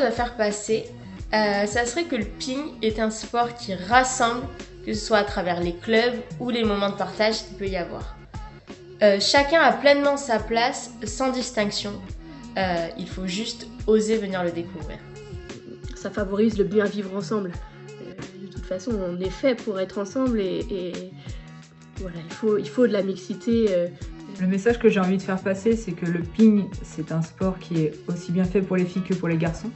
à faire passer, ça serait que le ping est un sport qui rassemble, que ce soit à travers les clubs ou les moments de partage qu'il peut y avoir. Chacun a pleinement sa place, sans distinction. Il faut juste oser venir le découvrir. Ça favorise le bien vivre ensemble. De toute façon, on est fait pour être ensemble et voilà, il faut de la mixité. Le message que j'ai envie de faire passer, c'est que le ping, c'est un sport qui est aussi bien fait pour les filles que pour les garçons.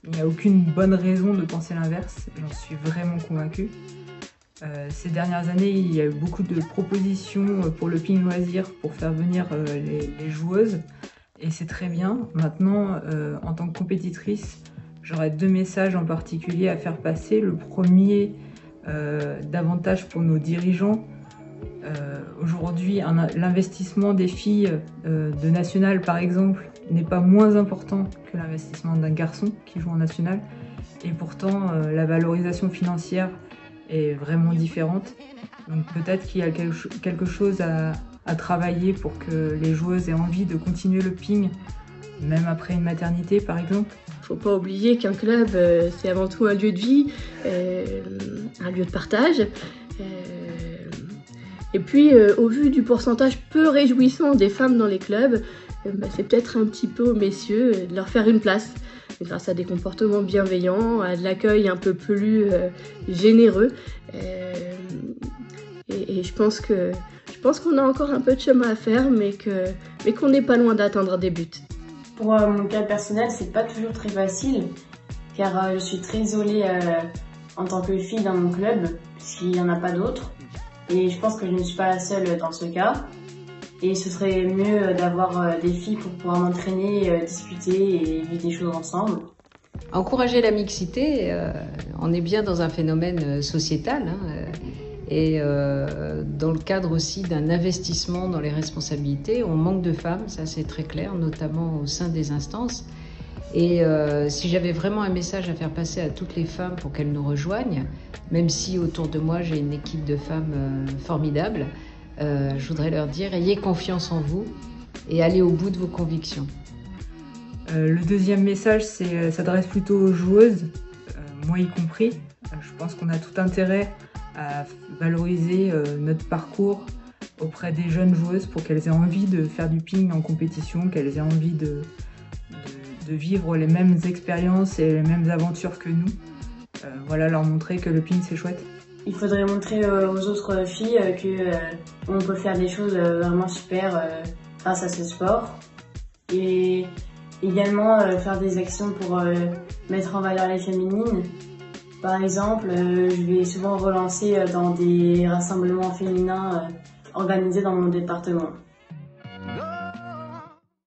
Il n'y a aucune bonne raison de penser l'inverse, j'en suis vraiment convaincue. Ces dernières années, il y a eu beaucoup de propositions pour le ping loisir pour faire venir les joueuses, et c'est très bien. Maintenant, en tant que compétitrice, j'aurais 2 messages en particulier à faire passer. Le premier, davantage pour nos dirigeants. Aujourd'hui, l'investissement des filles de national, par exemple, n'est pas moins important que l'investissement d'un garçon qui joue en national. Et pourtant, la valorisation financière est vraiment différente. Donc peut-être qu'il y a quelque chose à travailler pour que les joueuses aient envie de continuer le ping, même après une maternité, par exemple. Faut pas oublier qu'un club, c'est avant tout un lieu de vie, un lieu de partage. Et puis, au vu du pourcentage peu réjouissant des femmes dans les clubs, c'est peut-être un petit peu aux messieurs de leur faire une place, grâce à des comportements bienveillants, à de l'accueil un peu plus généreux. Et je pense qu'on a encore un peu de chemin à faire, mais qu'on n'est pas loin d'atteindre des buts. Pour mon cas personnel, c'est pas toujours très facile, car je suis très isolée en tant que fille dans mon club, puisqu'il n'y en a pas d'autres. Et je pense que je ne suis pas la seule dans ce cas. Et ce serait mieux d'avoir des filles pour pouvoir m'entraîner, discuter et vivre des choses ensemble. Encourager la mixité, on est bien dans un phénomène sociétal, et dans le cadre aussi d'un investissement dans les responsabilités. On manque de femmes, ça c'est très clair, notamment au sein des instances. Et si j'avais vraiment un message à faire passer à toutes les femmes pour qu'elles nous rejoignent, même si autour de moi j'ai une équipe de femmes formidables, je voudrais leur dire, ayez confiance en vous et allez au bout de vos convictions. Le deuxième message s'adresse plutôt aux joueuses, moi y compris. Je pense qu'on a tout intérêt à valoriser notre parcours auprès des jeunes joueuses pour qu'elles aient envie de faire du ping en compétition, qu'elles aient envie de vivre les mêmes expériences et les mêmes aventures que nous. Voilà, leur montrer que le ping c'est chouette. Il faudrait montrer aux autres filles qu'on peut faire des choses vraiment super grâce à ce sport. Et également faire des actions pour mettre en valeur les féminines. Par exemple, je vais souvent relancer dans des rassemblements féminins organisés dans mon département.